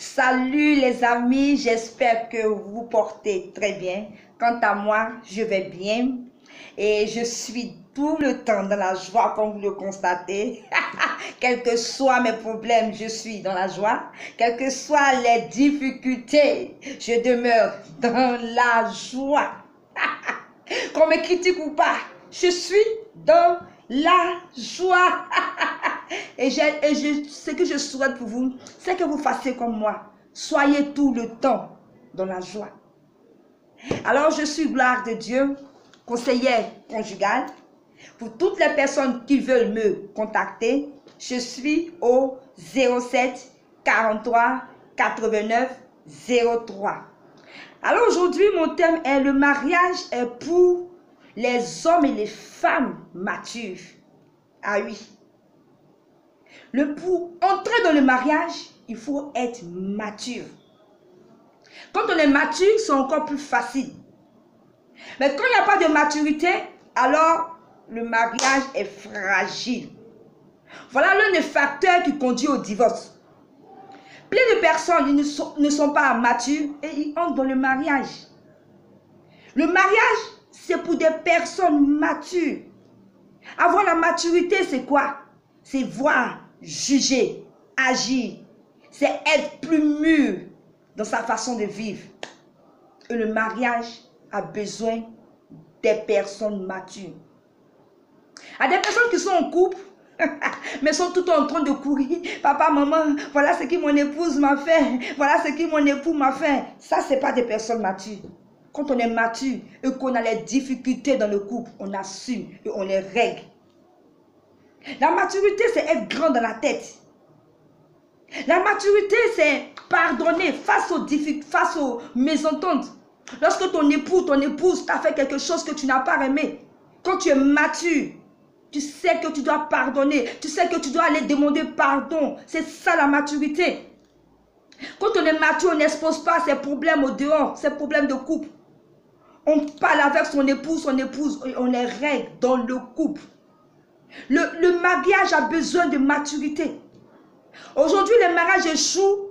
Salut les amis, j'espère que vous portez très bien. Quant à moi, je vais bien et je suis tout le temps dans la joie comme vous le constatez. Quels que soient mes problèmes, je suis dans la joie. Quelles que soient les difficultés, je demeure dans la joie. Qu'on me critique ou pas, je suis dans la joie. Et ce que je souhaite pour vous, c'est que vous fassiez comme moi. Soyez tout le temps dans la joie. Alors, je suis gloire de Dieu, conseillère conjugale. Pour toutes les personnes qui veulent me contacter, je suis au 07 43 89 03. Alors aujourd'hui, mon thème est le mariage est pour les hommes et les femmes matures. Ah oui. Pour entrer dans le mariage, il faut être mature. Quand on est mature, c'est encore plus facile. Mais quand il n'y a pas de maturité, alors le mariage est fragile. Voilà l'un des facteurs qui conduit au divorce. Plein de personnes ne sont pas matures et ils entrent dans le mariage. Le mariage, c'est pour des personnes matures. Avoir la maturité, c'est quoi? C'est voir, juger, agir. C'est être plus mûr dans sa façon de vivre. Et le mariage a besoin des personnes matures. Il y a des personnes qui sont en couple, mais sont tout en train de courir. Papa, maman, voilà ce que mon épouse m'a fait. Voilà ce que mon époux m'a fait. Ça, ce n'est pas des personnes matures. Quand on est mature et qu'on a les difficultés dans le couple, on assume et on les règle. La maturité, c'est être grand dans la tête. La maturité, c'est pardonner face aux mésententes. Lorsque ton époux, ton épouse t'a fait quelque chose que tu n'as pas aimé, quand tu es mature, tu sais que tu dois pardonner. Tu sais que tu dois aller demander pardon. C'est ça la maturité. Quand on est mature, on n'expose pas ses problèmes au dehors, ses problèmes de couple. On parle avec son épouse, et on les règle dans le couple. Le mariage a besoin de maturité. Aujourd'hui, les mariages échouent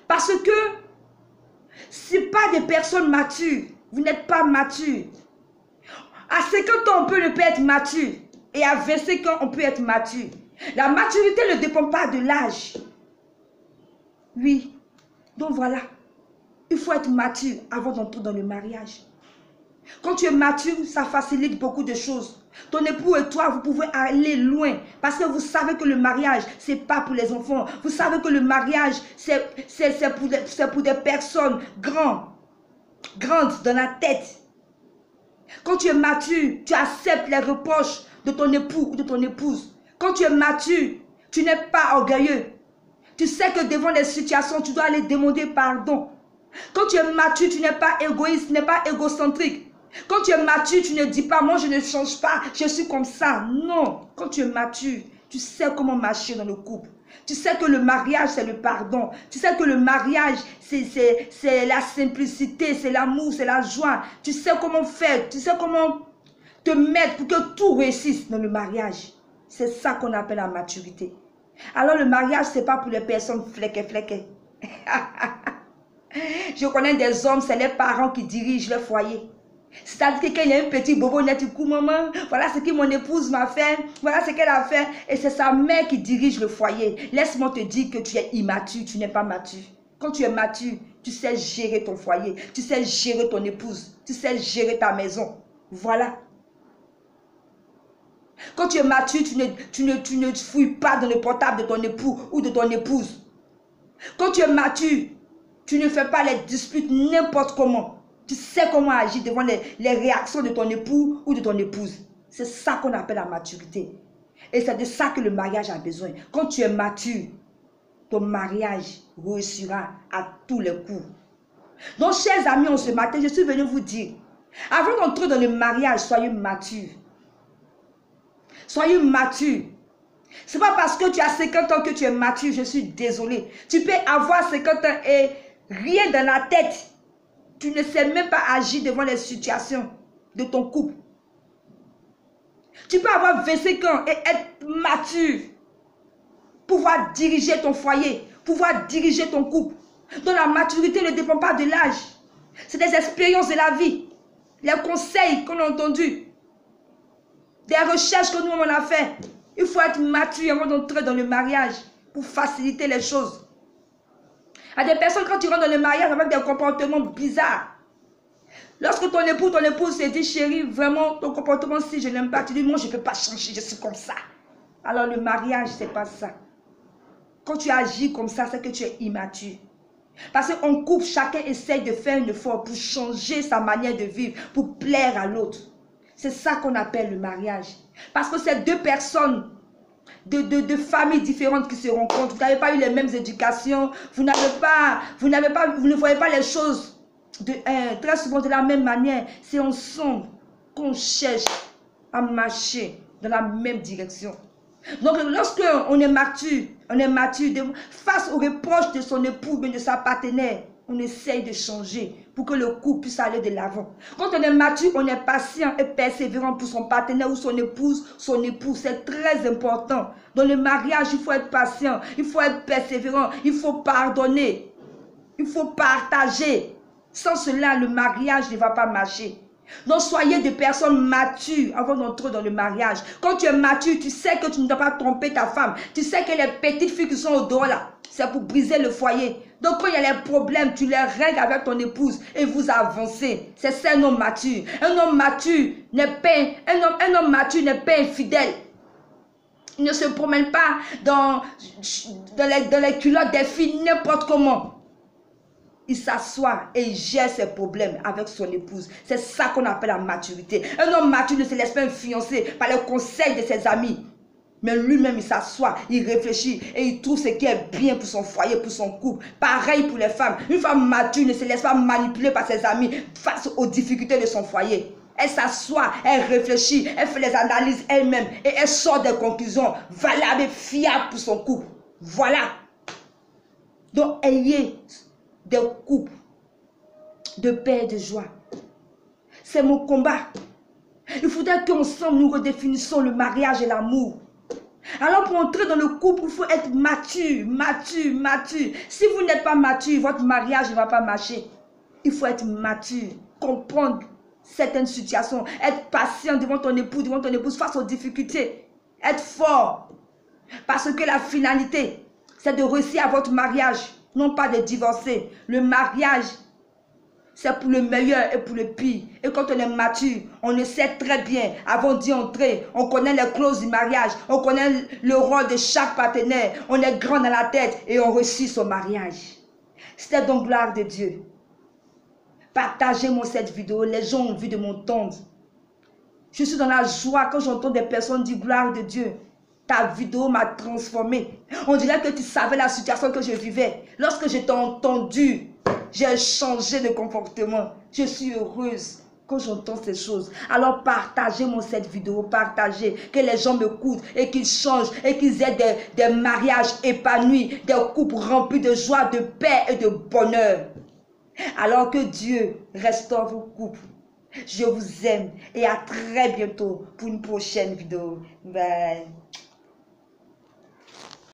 parce que ce n'est pas des personnes matures. Vous n'êtes pas mature. À 50 ans, on peut ne pas être mature. Et à 25 ans, on peut être mature. La maturité ne dépend pas de l'âge. Oui. Donc voilà. Il faut être mature avant d'entrer dans le mariage. Quand tu es mature, ça facilite beaucoup de choses. Ton époux et toi, vous pouvez aller loin. Parce que vous savez que le mariage, ce n'est pas pour les enfants. Vous savez que le mariage, c'est pour des personnes grandes dans la tête. Quand tu es mature, tu acceptes les reproches de ton époux ou de ton épouse. Quand tu es mature, tu n'es pas orgueilleux. Tu sais que devant les situations, tu dois aller demander pardon. Quand tu es mature, tu n'es pas égoïste, tu n'es pas égocentrique. Quand tu es mature, tu ne dis pas, moi je ne change pas, je suis comme ça. Non, quand tu es mature, tu sais comment marcher dans le couple. Tu sais que le mariage, c'est le pardon. Tu sais que le mariage, c'est la simplicité, c'est l'amour, c'est la joie. Tu sais comment faire, tu sais comment te mettre pour que tout réussisse dans le mariage. C'est ça qu'on appelle la maturité. Alors le mariage, ce n'est pas pour les personnes fléquées. Je connais des hommes, c'est les parents qui dirigent le foyer. C'est-à-dire que quand il y a un petit bobo net, du coup, maman, voilà ce que mon épouse m'a fait, voilà ce qu'elle a fait. Et c'est sa mère qui dirige le foyer. Laisse-moi te dire que tu es immature, tu n'es pas mature. Quand tu es mature, tu sais gérer ton foyer, tu sais gérer ton épouse, tu sais gérer ta maison. Voilà. Quand tu es mature, tu ne fouilles pas dans le portable de ton époux ou de ton épouse. Quand tu es mature, tu ne fais pas les disputes n'importe comment. Tu sais comment agir devant les réactions de ton époux ou de ton épouse. C'est ça qu'on appelle la maturité. Et c'est de ça que le mariage a besoin. Quand tu es mature, ton mariage réussira à tous les coups. Donc, chers amis, ce matin, je suis venu vous dire, avant d'entrer dans le mariage, soyez matures. Soyez matures. Ce n'est pas parce que tu as 50 ans que tu es mature, je suis désolée. Tu peux avoir 50 ans et rien dans la tête. Tu ne sais même pas agir devant les situations de ton couple. Tu peux avoir 25 ans et être mature. Pouvoir diriger ton foyer, pouvoir diriger ton couple. Donc la maturité ne dépend pas de l'âge. C'est des expériences de la vie. Les conseils qu'on a entendus. Des recherches que nous on a fait. Il faut être mature avant d'entrer dans le mariage pour faciliter les choses. Il y a des personnes quand tu rentres dans le mariage avec des comportements bizarres. Lorsque ton épouse se dit chérie, vraiment ton comportement si je n'aime pas, tu dis moi je ne peux pas changer, je suis comme ça. Alors le mariage c'est pas ça. Quand tu agis comme ça, c'est que tu es immature. Parce qu'en couple, chacun essaye de faire un effort pour changer sa manière de vivre, pour plaire à l'autre. C'est ça qu'on appelle le mariage. Parce que c'est deux personnes de familles différentes qui se rencontrent. Vous n'avez pas eu les mêmes éducations. Vous ne voyez pas les choses très souvent de la même manière. C'est ensemble qu'on cherche à marcher dans la même direction. Donc lorsque on est mature face aux reproches de son époux, de sa partenaire, on essaye de changer pour que le couple puisse aller de l'avant. Quand on est mature, on est patient et persévérant pour son partenaire ou son épouse, son époux. C'est très important. Dans le mariage, il faut être patient, il faut être persévérant, il faut pardonner, il faut partager. Sans cela, le mariage ne va pas marcher. Donc soyez des personnes matures avant d'entrer dans le mariage. Quand tu es mature, tu sais que tu ne dois pas tromper ta femme. Tu sais que les petites filles qui sont au dehors là, c'est pour briser le foyer. Donc quand il y a les problèmes, tu les règles avec ton épouse et vous avancez. C'est ça un homme mature. Un homme mature n'est pas infidèle. Il ne se promène pas dans les culottes des filles n'importe comment. Il s'assoit et il gère ses problèmes avec son épouse. C'est ça qu'on appelle la maturité. Un homme mature ne se laisse pas influencer par les conseils de ses amis. Mais lui-même, il s'assoit, il réfléchit et il trouve ce qui est bien pour son foyer, pour son couple. Pareil pour les femmes. Une femme mature ne se laisse pas manipuler par ses amis face aux difficultés de son foyer. Elle s'assoit, elle réfléchit, elle fait les analyses elle-même et elle sort des conclusions valables et fiables pour son couple. Voilà. Donc, ayez des couples de paix et de joie. C'est mon combat. Il faudrait qu'ensemble nous redéfinissons le mariage et l'amour. Alors pour entrer dans le couple, il faut être mature. Si vous n'êtes pas mature, votre mariage ne va pas marcher. Il faut être mature, comprendre certaines situations, être patient devant ton époux, devant ton épouse face aux difficultés, être fort. Parce que la finalité, c'est de réussir à votre mariage. Non pas de divorcer. Le mariage, c'est pour le meilleur et pour le pire. Et quand on est mature, on le sait très bien. Avant d'y entrer, on connaît les clauses du mariage. On connaît le rôle de chaque partenaire. On est grand dans la tête et on réussit son mariage. C'était donc gloire de Dieu. Partagez-moi cette vidéo. Les gens ont envie de m'entendre. Je suis dans la joie quand j'entends des personnes dire gloire de Dieu. Ta vidéo m'a transformé. On dirait que tu savais la situation que je vivais. Lorsque je t'ai entendu, j'ai changé de comportement. Je suis heureuse quand j'entends ces choses. Alors partagez-moi cette vidéo, partagez, que les gens m'écoutent et qu'ils changent et qu'ils aient des mariages épanouis, des couples remplis de joie, de paix et de bonheur. Alors que Dieu restaure vos couples. Je vous aime et à très bientôt pour une prochaine vidéo. Bye.